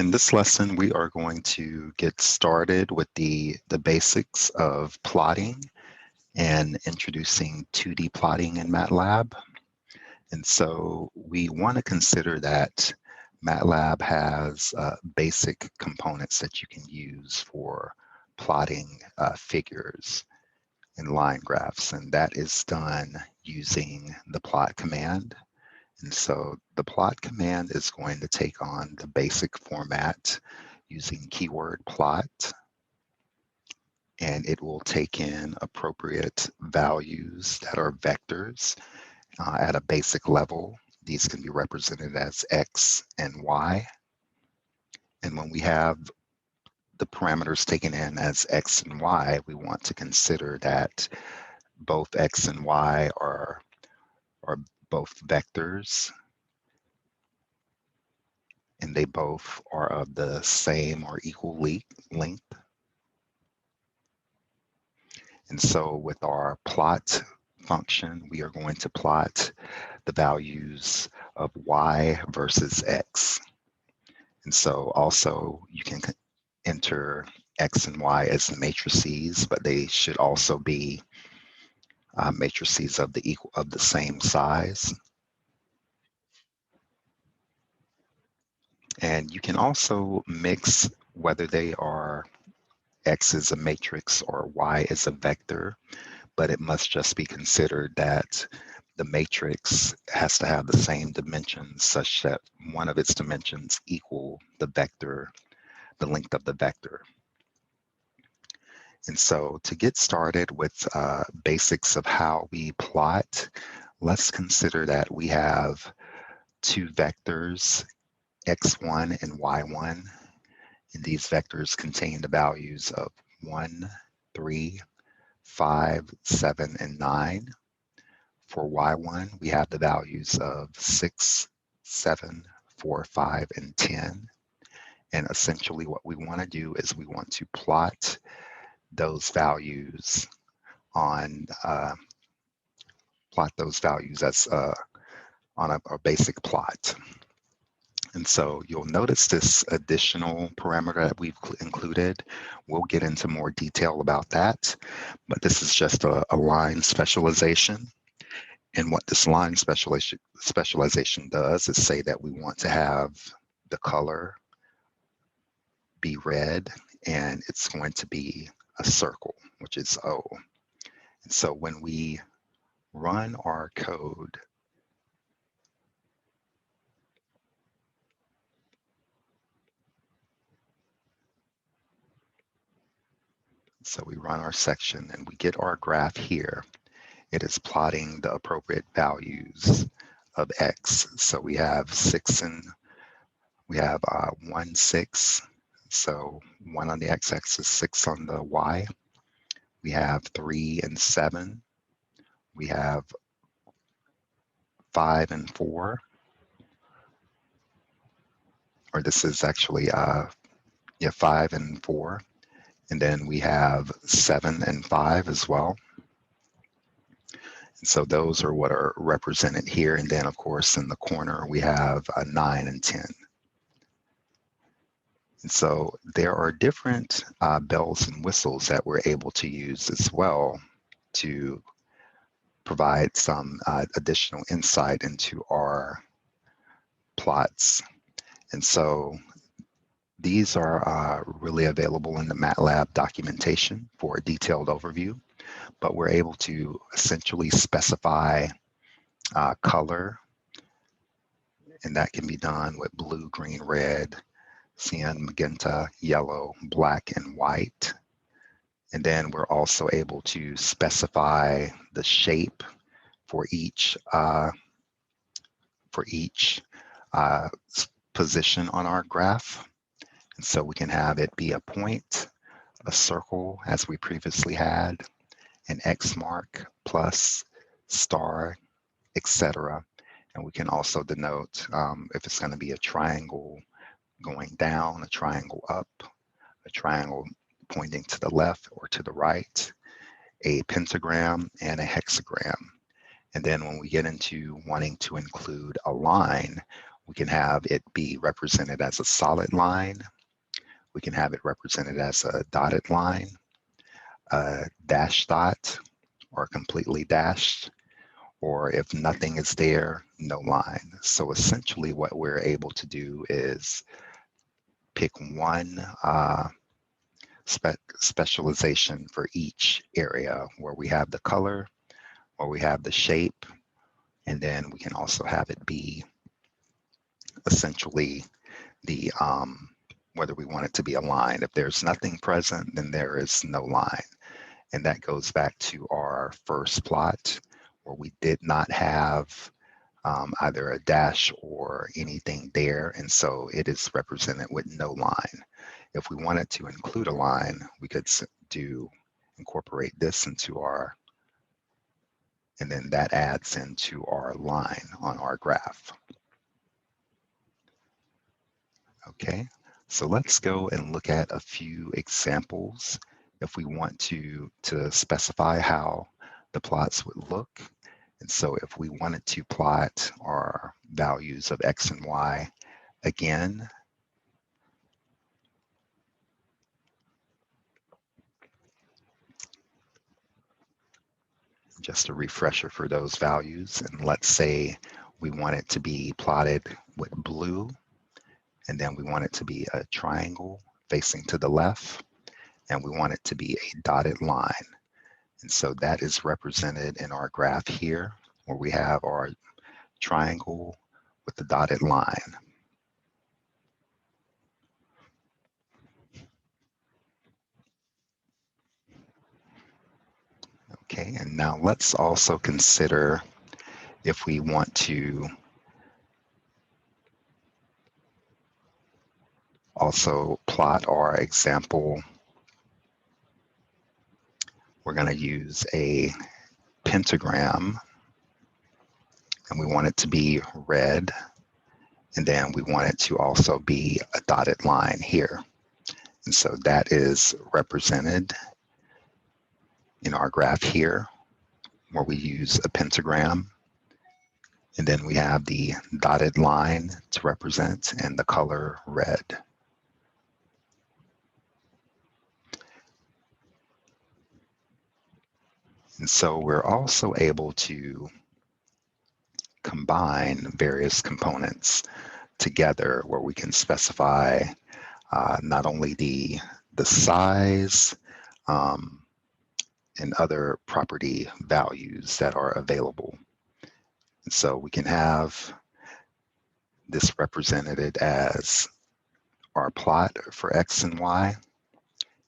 In this lesson, we are going to get started with the basics of plotting and introducing 2D plotting in Matlab. And so we want to consider that Matlab has basic components that you can use for plotting figures and line graphs, and that is done using the plot command. And so the plot command is going to take on the basic format using keyword plot, and it will take in appropriate values that are vectors at a basic level. These can be represented as X and Y. And when we have the parameters taken in as X and Y, we want to consider that both X and Y are both vectors, and they both are of the same or equal length. And so with our plot function, we are going to plot the values of Y versus X. And so also you can enter X and Y as matrices, but they should also be matrices of the same size. And you can also mix whether they are X is a matrix or Y is a vector, but it must just be considered that the matrix has to have the same dimensions such that one of its dimensions equal the vector, the length of the vector. And so to get started with basics of how we plot, let's consider that we have two vectors, x1 and y1. And these vectors contain the values of 1, 3, 5, 7, and 9. For y1, we have the values of 6, 7, 4, 5, and 10. And essentially what we want to do is we want to plot those values on as on a basic plot. And so you'll notice this additional parameter that we've included. We'll get into more detail about that, but this is just a line specialization. And what this line specialization does is say that we want to have the color be red, and it's going to be a circle, which is O. And so when we run our code, so we run our section and we get our graph here, it is plotting the appropriate values of X. So we have 1, 6. So 1 on the x-axis, 6 on the y. We have 3 and 7. We have 5 and 4. Or this is actually 5 and 4. And then we have 7 and 5 as well. And so those are what are represented here. And then of course in the corner we have 9 and 10. And so there are different bells and whistles that we're able to use as well to provide some additional insight into our plots. And so these are really available in the Matlab documentation for a detailed overview, but we're able to essentially specify color, and that can be done with blue, green, red, cyan, magenta, yellow, black, and white. And then we're also able to specify the shape for each position on our graph. And so we can have it be a point, a circle, as we previously had, an X mark, plus, star, etc. And we can also denote if it's going to be a triangle going down, a triangle up, a triangle pointing to the left or to the right, a pentagram, and a hexagram. And then when we get into wanting to include a line, We can have it be represented as a solid line. We can have it represented as a dotted line, a dash dot, or completely dashed, or if nothing is there, no line. So essentially what we're able to do is pick one specialization for each area where we have the color, where we have the shape, and then we can also have it be essentially the whether we want it to be a line. If there's nothing present, then there is no line. And that goes back to our first plot where we did not have either a dash or anything there. And so it is represented with no line. If we wanted to include a line, we could incorporate this into our, and then that adds into our line on our graph. Okay, so let's go and look at a few examples if we want to specify how the plots would look. And so if we wanted to plot our values of X and Y again, just a refresher for those values, and let's say we want it to be plotted with blue, and then we want it to be a triangle facing to the left, and we want it to be a dotted line. And so that is represented in our graph here, where we have our triangle with the dotted line. Okay, and now let's also consider if we want to also plot our example. We're going to use a pentagram, and we want it to be red, and then we want it to also be a dotted line here. And so that is represented in our graph here, where we use a pentagram, and then we have the dotted line to represent and the color red. And so we're also able to combine various components together where we can specify not only the size and other property values that are available. And so we can have this represented as our plot for X and Y,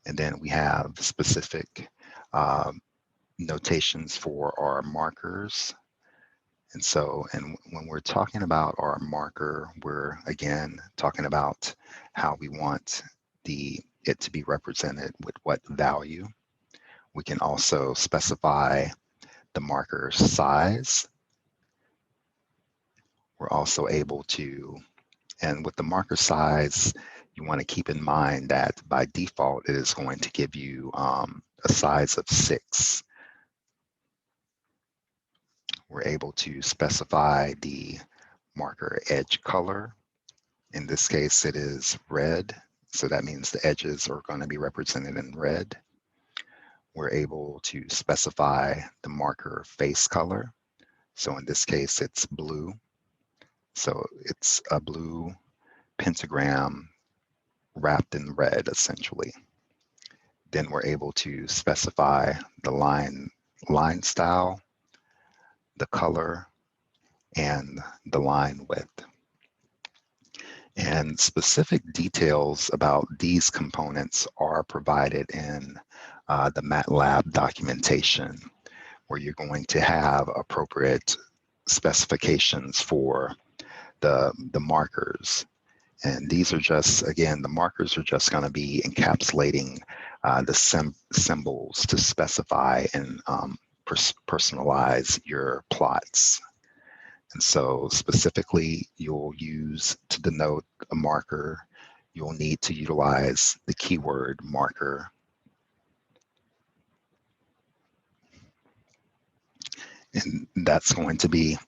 and then we have specific notations for our markers. And so, and when we're talking about our marker, we're again talking about how we want it to be represented with what value. We can also specify the marker size. We're also able to, and with the marker size, you want to keep in mind that by default, it is going to give you a size of 6. We're able to specify the marker edge color. In this case, it is red. So that means the edges are going to be represented in red. We're able to specify the marker face color. So in this case, it's blue. So it's a blue pentagram wrapped in red, essentially. Then we're able to specify the line style, the color, and the line width. And specific details about these components are provided in the Matlab documentation, where you're going to have appropriate specifications for the markers. And these are just, again, the markers are just going to be encapsulating the symbols to specify and personalize your plots. And so specifically, you'll use to denote a marker, you'll need to utilize the keyword marker. And that's going to be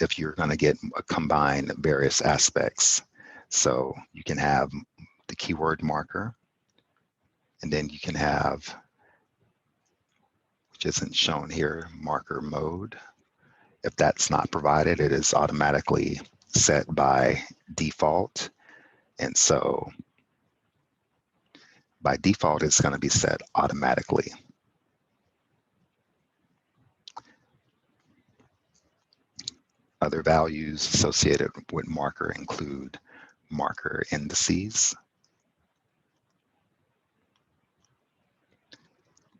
if you're going to get combine various aspects. So you can have the keyword marker, and then you can have, which isn't shown here, marker mode. If that's not provided, it is automatically set by default. And so by default, it's going to be set automatically. Other values associated with marker include marker indices.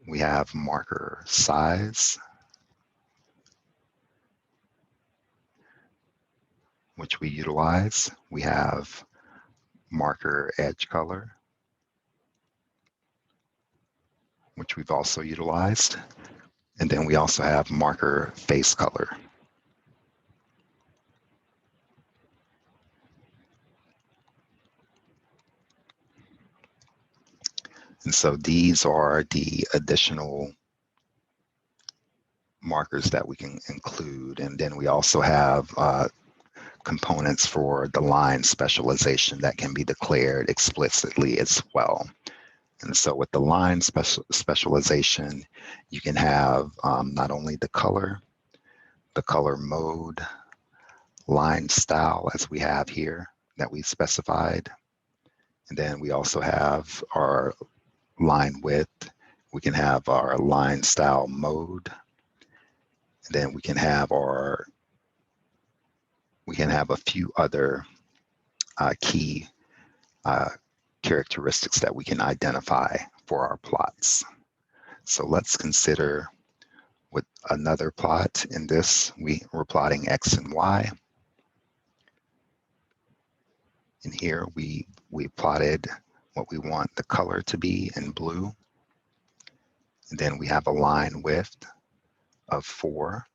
We have marker size, which we utilize. We have marker edge color, which we've also utilized. And then we also have marker face color. And so these are the additional markers that we can include. And then we also have components for the line specialization that can be declared explicitly as well. And so with the line specialization, you can have not only the color mode, line style as we have here that we specified. And then we also have our line width. We can have our line style mode. And then we can have a few other key characteristics that we can identify for our plots. So let's consider with another plot. In this, we're plotting X and Y. And here we plotted what we want the color to be in blue. And then we have a line width of 4.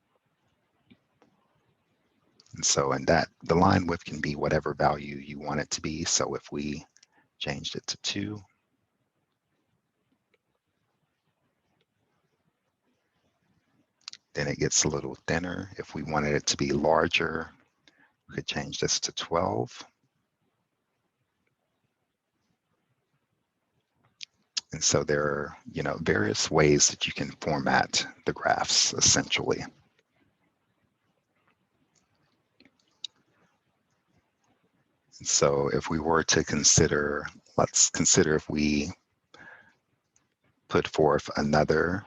And so the line width can be whatever value you want it to be. So if we changed it to 2, then it gets a little thinner. If we wanted it to be larger, we could change this to 12. And so there are, various ways that you can format the graphs essentially. And so if we were to consider, let's consider if we put forth another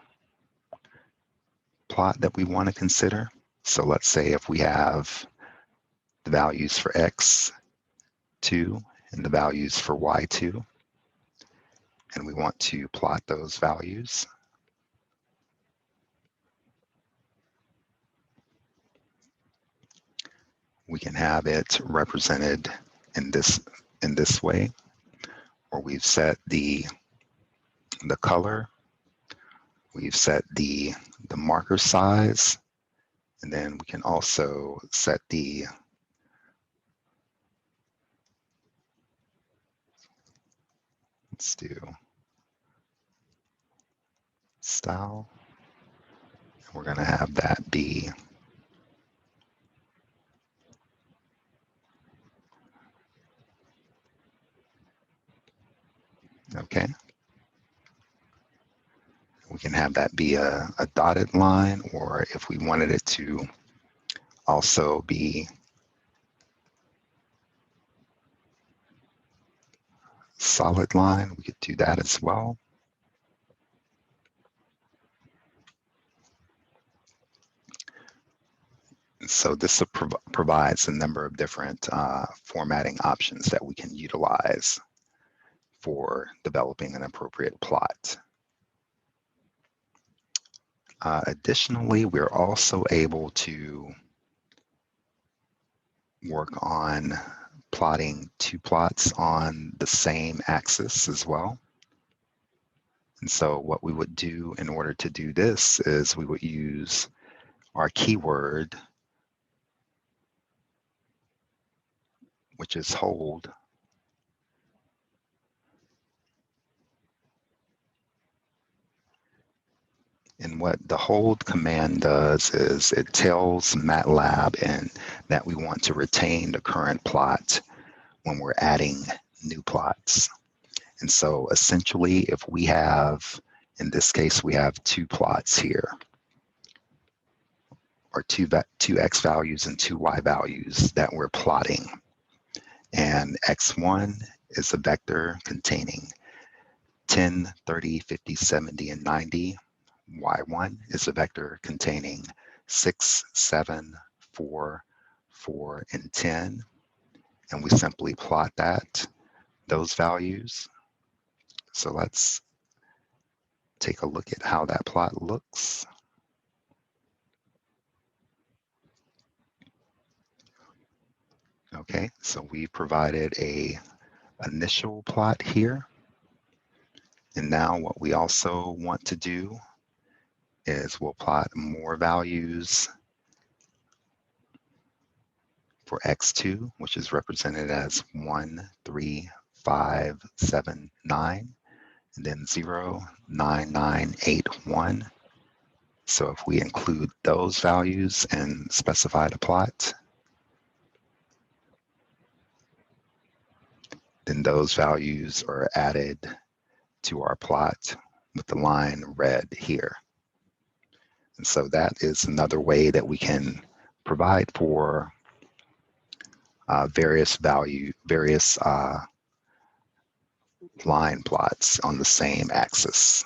plot that we want to consider. So let's say if we have the values for X2 and the values for Y2, and we want to plot those values. We can have it represented in this way, or we've set the color, we've set the marker size, and then we can also set let's do style. We're going to have that be okay. We can have that be a dotted line, or if we wanted it to also be solid line, we could do that as well. So this provides a number of different formatting options that we can utilize for developing an appropriate plot. Additionally, we're also able to work on plotting 2 plots on the same axis as well. And so what we would do in order to do this is we would use our keyword, which is hold. And And what the hold command does is it tells Matlab and that we want to retain the current plot when we're adding new plots. And so essentially, if we have, in this case, we have two plots here, or two x values and two y values that we're plotting. And x1 is a vector containing 10, 30, 50, 70, and 90. Y1 is a vector containing 6, 7, 4, 4, and 10. And we simply plot those values. So let's take a look at how that plot looks. Okay, so we provided a initial plot here. And now what we also want to do is we'll plot more values for x2, which is represented as 1, 3, 5, 7, 9, and then 0, 9, 9, 8, 1. So if we include those values and specify the plot, then those values are added to our plot with the line red here. And so that is another way that we can provide for various line plots on the same axis.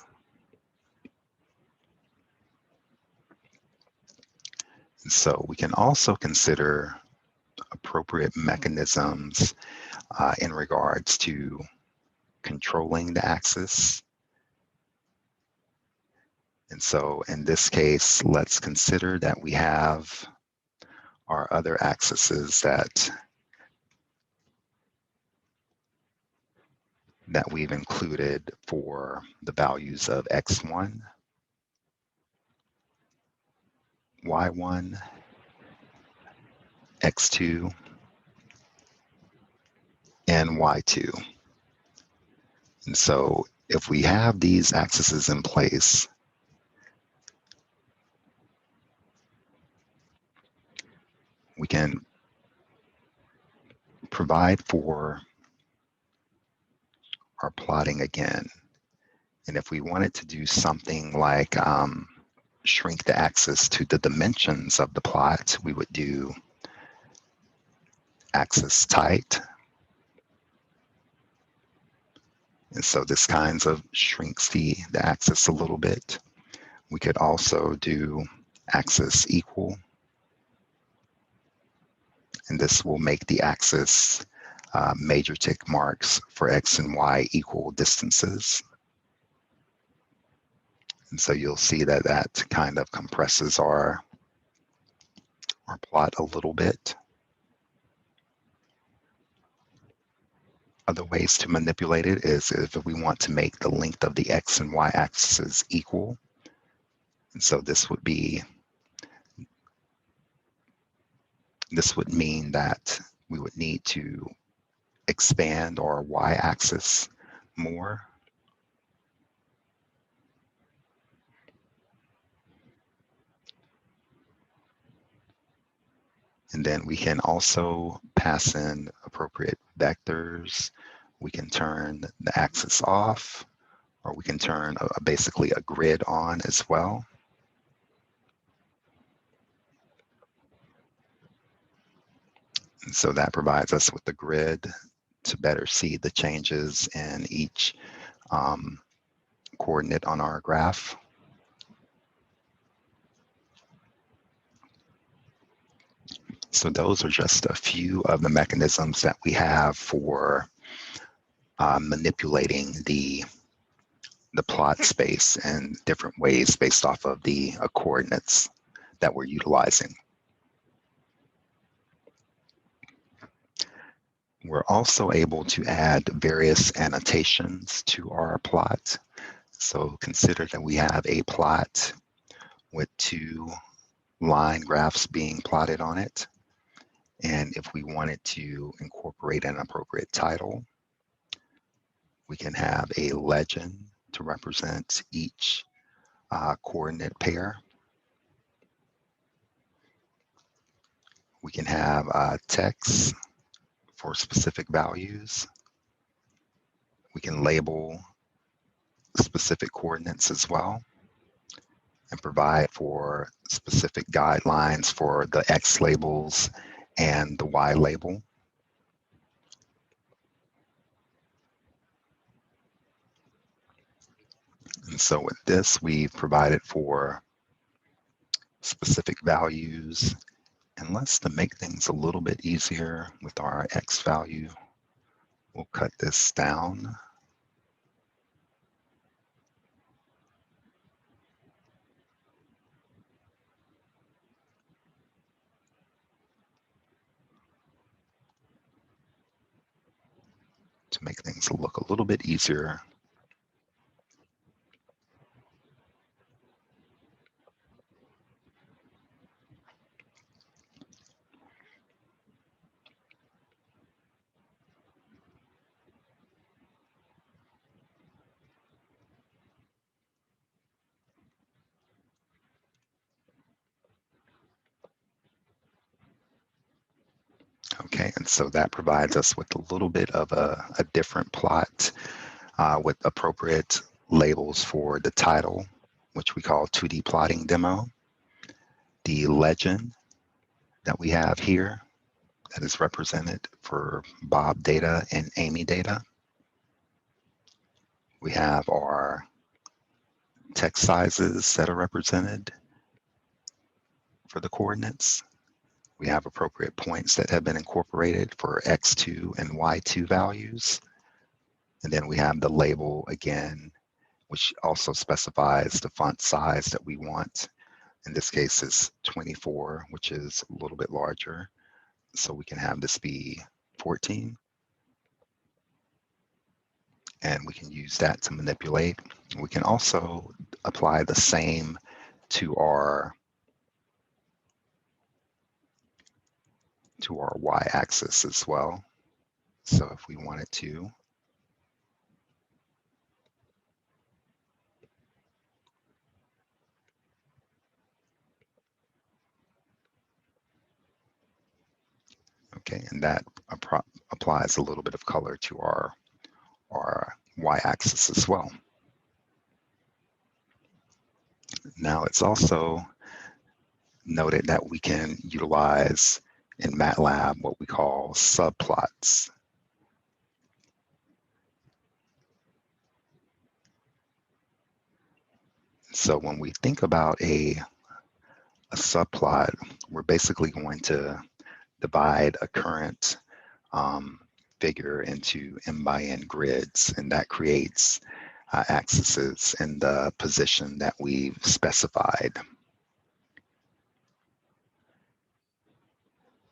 And so we can also consider appropriate mechanisms in regards to controlling the axis. And so in this case, let's consider that we have our other axes that we've included for the values of x1, y1, x2, and y2. And so if we have these axes in place, we can provide for our plotting again. And if we wanted to do something like shrink the axis to the dimensions of the plot, we would do axis tight. And so this kind of shrinks the axis a little bit. We could also do axis equal. And this will make the axis major tick marks for x and y equal distances. And so you'll see that that kind of compresses our plot a little bit. Other ways to manipulate it is if we want to make the length of the x and y axes equal. And so this would mean that we would need to expand our y-axis more. And then we can also pass in appropriate vectors. We can turn the axis off, or we can turn basically a grid on as well. And so that provides us with the grid to better see the changes in each coordinate on our graph. So those are just a few of the mechanisms that we have for manipulating the plot space in different ways based off of the coordinates that we're utilizing. We're also able to add various annotations to our plot. So consider that we have a plot with two line graphs being plotted on it. And if we wanted to incorporate an appropriate title, we can have a legend to represent each coordinate pair. We can have text for specific values. We can label specific coordinates as well and provide for specific guidelines for the X labels and the Y label. And so with this, we've provided for specific values. And let's, to make things a little bit easier with our X value, we'll cut this down. To make things look a little bit easier. Okay, and so that provides us with a little bit of a different plot with appropriate labels for the title, which we call 2D plotting demo, the legend that we have here that is represented for Bob data and Amy data. We have our text sizes that are represented for the coordinates. We have appropriate points that have been incorporated for X2 and Y2 values. And then we have the label again, which also specifies the font size that we want. In this case, it's 24, which is a little bit larger. So we can have this be 14. And we can use that to manipulate. We can also apply the same to our y-axis as well. So if we wanted to, okay, and that applies a little bit of color to our y-axis as well. Now it's also noted that we can utilize in Matlab what we call subplots. So when we think about a subplot, we're basically going to divide a current figure into n by n grids, and that creates axes in the position that we've specified.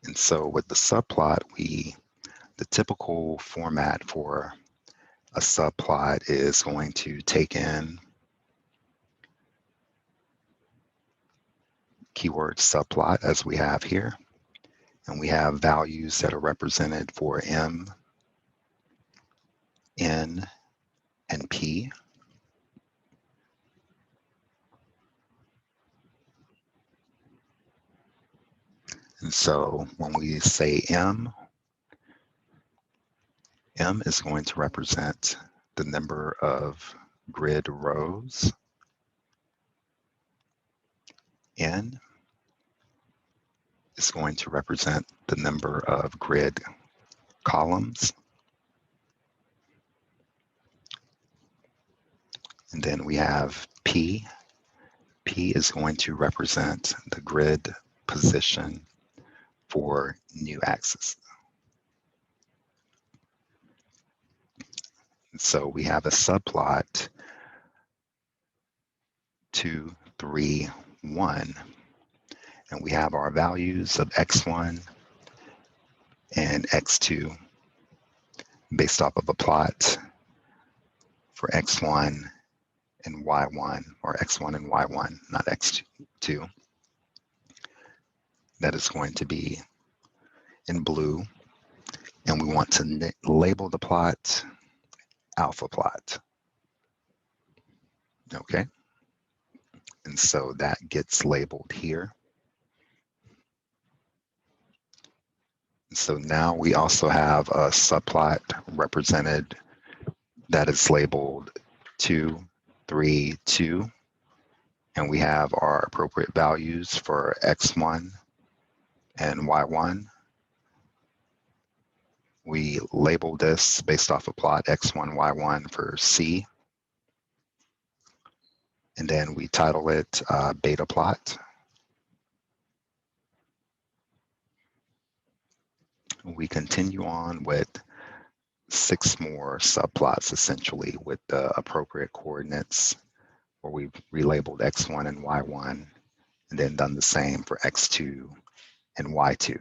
And so with the subplot, the typical format for a subplot is going to take in keyword subplot as we have here, and we have values that are represented for M, N, and P. And so when we say M is going to represent the number of grid rows. N is going to represent the number of grid columns. And then we have P. P is going to represent the grid position for new axis. So we have a subplot 2, 3, 1, and we have our values of x1 and x2 based off of a plot for x1 and y1, or x1 and y1, not x2. That is going to be in blue, and we want to label the plot alpha plot. Okay. And so that gets labeled here. And so now we also have a subplot represented that is labeled 2, 3, 2. And we have our appropriate values for x1 and y1. We label this based off of plot x1, y1 for C. And then we title it beta plot. We continue on with 6 more subplots, essentially, with the appropriate coordinates, where we've relabeled x1 and y1, and then done the same for x2 and y2.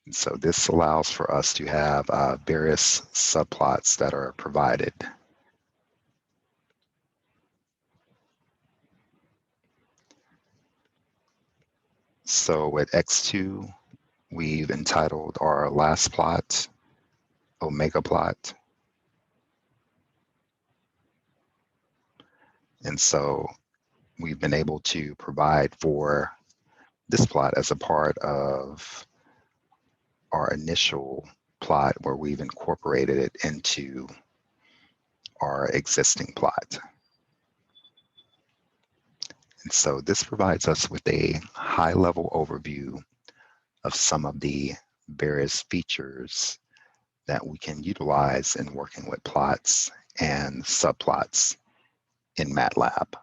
And so this allows for us to have various subplots that are provided. So at x2, we've entitled our last plot omega plot. And so we've been able to provide for this plot as a part of our initial plot where we've incorporated it into our existing plot. And so this provides us with a high-level overview of some of the various features that we can utilize in working with plots and subplots in Matlab.